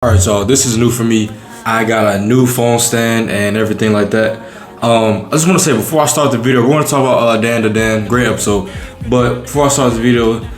Alright, y'all, this is new for me. I got a new phone stand and everything like that. I just want to say before I start the video, we're going to talk about DANDADAN, great episode. But before I start the video,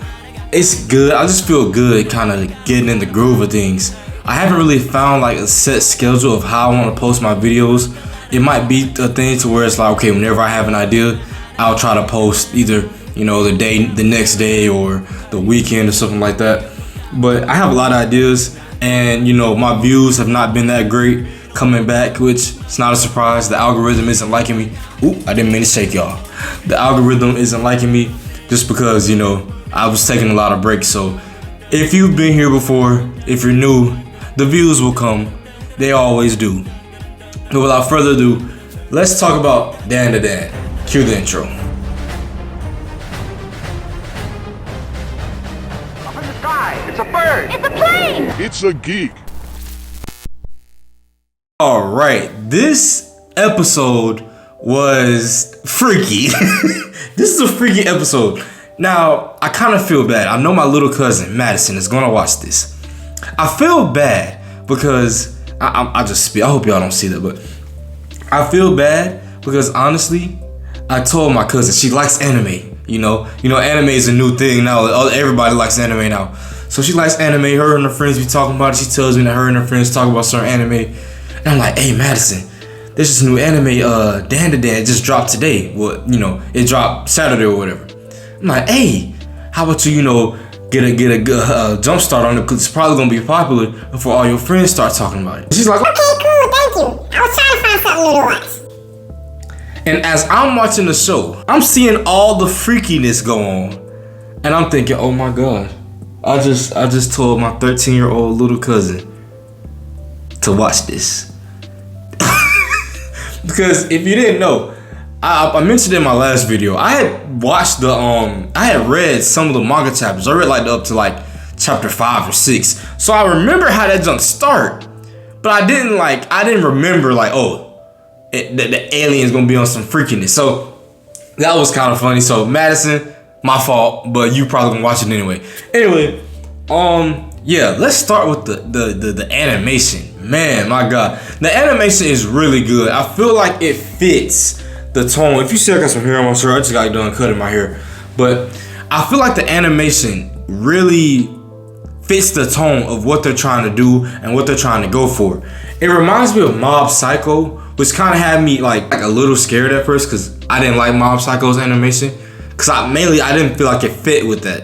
it's good. I just feel good kind of getting in the groove of things. I haven't really found like a set schedule of how I want to post my videos. It might be a thing to where it's like, okay, whenever I have an idea, I'll try to post either, you know, the next day or the weekend or something like that. But I have a lot of ideas. And you know, my views have not been that great coming back, which it's not a surprise. The algorithm isn't liking me. Ooh, I didn't mean to shake y'all. The algorithm isn't liking me just because, you know, I was taking a lot of breaks. So if you've been here before, if you're new, the views will come. They always do. But without further ado, let's talk about DANDADAN. Cue the intro. It's a bird! It's a plane! It's a geek. Alright, this episode was freaky. This is a freaky episode. Now, I kind of feel bad. I know my little cousin, Madison, is going to watch this. I feel bad because, I hope y'all don't see that, but I feel bad because honestly, I told my cousin, she likes anime. You know, anime is a new thing now. Everybody likes anime now. So she likes anime. Her and her friends be talking about it. She tells me that her and her friends talk about certain anime. And I'm like, hey, Madison, there's this new anime, DANDADAN, just dropped today. Well, you know, it dropped Saturday or whatever. I'm like, hey, how about you, get a good jump start on it, because it's probably going to be popular before all your friends start talking about it. She's like, Okay, cool, thank you. I was trying to find something new to watch. and as I'm watching the show, I'm seeing all the freakiness go on. And I'm thinking, oh my God. I just told my 13-year-old little cousin to watch this. Because if you didn't know, I mentioned in my last video, I had watched I had read some of the manga chapters. I read like up to like chapter 5 or 6. So I remember how that junk start. But I didn't remember like, the alien's gonna be on some freakiness. So that was kind of funny. So Madison, my fault, but you probably gonna watch it anyway. Anyway, yeah, let's start with the animation. Man, my God, the animation is really good. I feel like it fits the tone. If you see I got some hair on my shirt, I just got done cutting my hair, but I feel like the animation really fits the tone of what they're trying to do and what they're trying to go for. It reminds me of Mob Psycho, which kind of had me like a little scared at first because I didn't like Mob Psycho's animation. Because I didn't feel like it fit with that.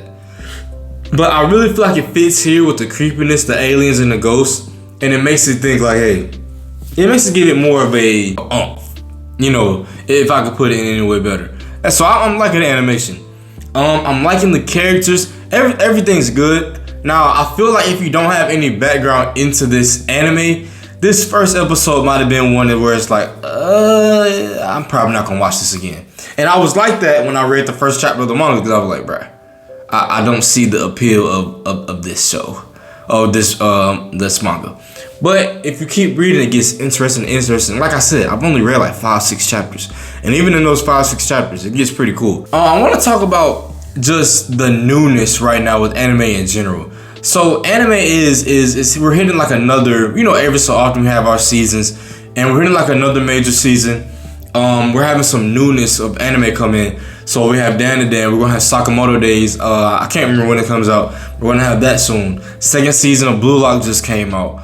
But I really feel like it fits here with the creepiness, the aliens, and the ghosts. And it makes it think like, hey, it makes it give it more of a you know, if I could put it in any way better. And so I'm liking the animation. I'm liking the characters. Everything's good. Now, I feel like if you don't have any background into this anime, this first episode might have been one where it's like, I'm probably not gonna watch this again. And I was like that when I read the first chapter of the manga because I was like, bruh, I don't see the appeal of this show, or this manga. But if you keep reading, it gets interesting. Like I said, I've only read like 5-6 chapters, and even in those 5-6 chapters, it gets pretty cool. I want to talk about just the newness right now with anime in general. So anime is we're hitting like another, every so often we have our seasons, and we're hitting like another major season. We're having some newness of anime come in. So we have DANDADAN, we're gonna have Sakamoto Days. I can't remember when it comes out. We're gonna have that soon. Second season of Blue Lock just came out.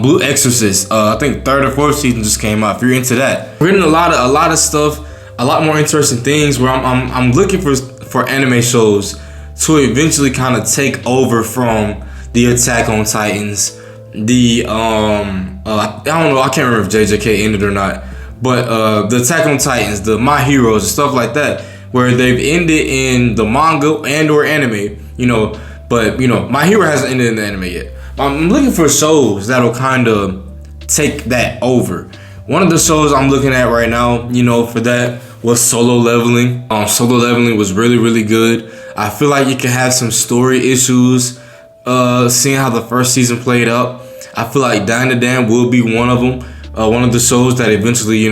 Blue Exorcist, I think third or fourth season just came out. If you're into that, we're getting a lot of stuff, a lot more interesting things. Where I'm looking for anime shows to eventually kind of take over from the Attack on Titans. The I don't know, I can't remember if JJK ended or not. But the Attack on Titans, the My Heroes, and stuff like that, where they've ended in the manga and or anime, but My Hero hasn't ended in the anime yet. I'm looking for shows that'll kind of take that over. One of the shows I'm looking at right now, for that was Solo Leveling. Solo Leveling was really, really good. I feel like you can have some story issues, seeing how the first season played out. I feel like DANDADAN will be one of them. One of the shows that eventually,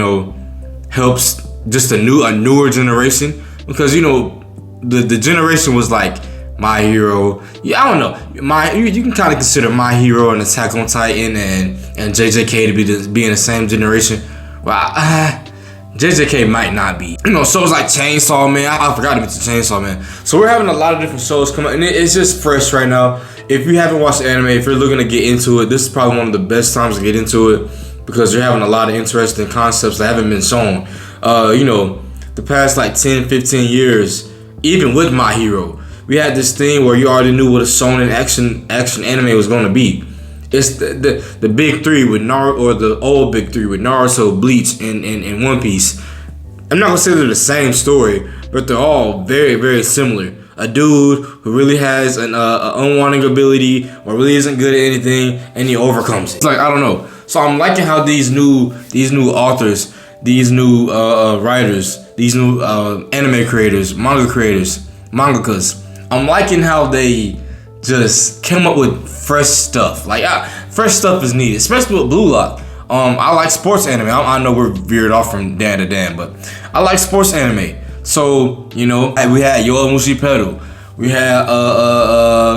helps just a newer generation, because the generation was like My Hero. Yeah, I don't know. You can kind of consider My Hero and Attack on Titan and JJK to be in the same generation. Well, JJK might not be. You know, shows like Chainsaw Man. I forgot to mention Chainsaw Man. So we're having a lot of different shows come out, and it's just fresh right now. If you haven't watched the anime, if you're looking to get into it, this is probably one of the best times to get into it because you're having a lot of interesting concepts that haven't been shown. You know, the past like 10, 15 years, even with My Hero, we had this thing where you already knew what a shonen action anime was going to be. It's the big three with Naruto, or the old big three with Naruto, Bleach, and One Piece. I'm not gonna say they're the same story, but they're all very, very similar. A dude who really has an unwanted ability or really isn't good at anything, and he overcomes it. It's like, I don't know. So I'm liking how these new authors, these new writers, these new anime creators, manga creators, mangakas. I'm liking how they just came up with fresh stuff. Like fresh stuff is needed, especially with Blue Lock. I like sports anime. I know we're veered off from DANDADAN, but I like sports anime. So, you know, we had Yowamushi Pedal, we had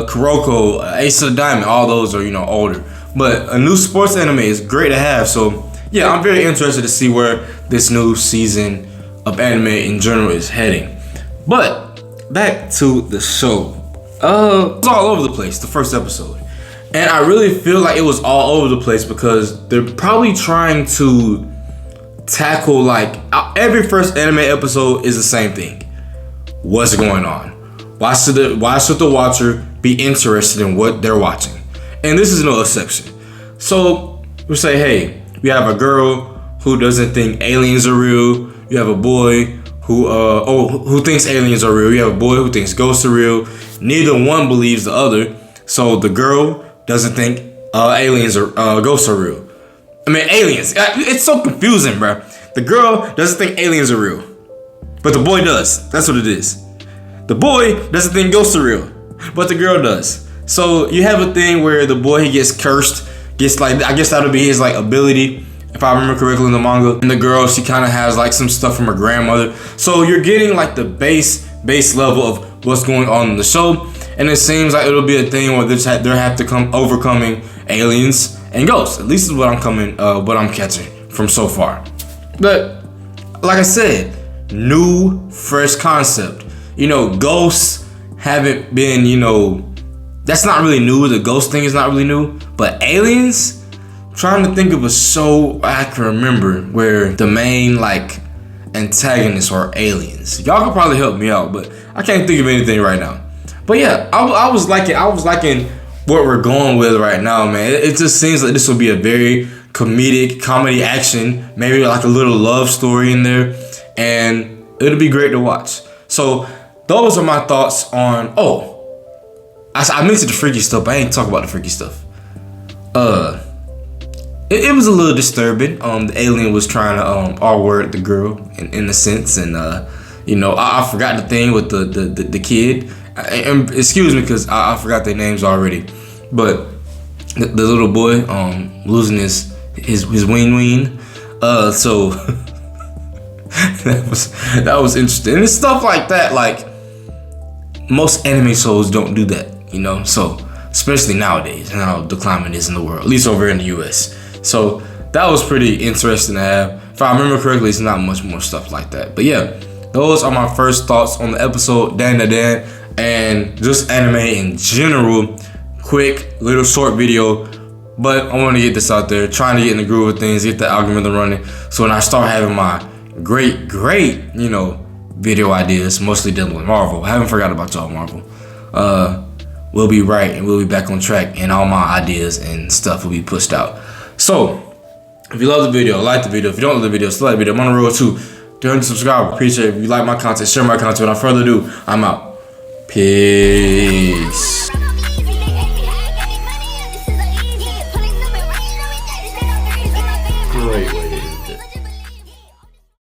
Kuroko, Ace of the Diamond. All those are, you know, older. But a new sports anime is great to have. So yeah, I'm very interested to see where this new season of anime in general is heading. But back to the show. It was all over the place, the first episode. And I really feel like it was all over the place because they're probably trying to tackle, like, every first anime episode is the same thing. What's going on? Why should the watcher be interested in what they're watching? And this is no exception. So we say, hey, we have a girl who doesn't think aliens are real. You have a boy who thinks aliens are real. You have a boy who thinks ghosts are real. Neither one believes the other. So the girl doesn't think aliens or ghosts are real. I mean, aliens. It's so confusing, bro. The girl doesn't think aliens are real, but the boy does. That's what it is. The boy doesn't think ghosts are real, but the girl does. So you have a thing where the boy, he gets cursed. Gets, like, I guess that'll be his, like, ability, if I remember correctly in the manga. And the girl, she kind of has like some stuff from her grandmother. So you're getting like the base level of what's going on in the show. And it seems like it'll be a thing where they have to come overcoming aliens and ghosts. At least is what I'm catching from so far. But like I said, new, fresh concept. You know, ghosts haven't been, you know, that's not really new. The ghost thing is not really new. But aliens, trying to think of a show I can remember where the main, like, antagonists are aliens. Y'all could probably help me out, but I can't think of anything right now. But yeah, I was liking what we're going with right now, man. It just seems like this will be a very comedy action, maybe like a little love story in there, and it'll be great to watch. So those are my thoughts on. I mentioned the freaky stuff, but I ain't talk about the freaky stuff. It was a little disturbing. The alien was trying to R-word the girl in a sense, and you know, I forgot the thing with the kid. And excuse me, because I forgot their names already. But the little boy losing his ween. So that was interesting. And it's stuff like that. Like, most anime shows don't do that, you know. So especially nowadays, and how the climate is in the world, at least over in the US. So that was pretty interesting to have. If I remember correctly, it's not much more stuff like that. But yeah, those are my first thoughts on the episode, DANDADAN, and just anime in general. Quick, little short video, but I want to get this out there, trying to get in the groove of things, get the algorithm running. So when I start having my great, you know, video ideas, mostly dealing with Marvel. I haven't forgot about y'all, Marvel. We'll be right, and we'll be back on track, and all my ideas and stuff will be pushed out. So, if you love the video, like the video. If you don't love the video, still like the video. I'm on the road to 200 subscribers. Appreciate it. If you like my content, share my content. Without further ado, I'm out. Peace.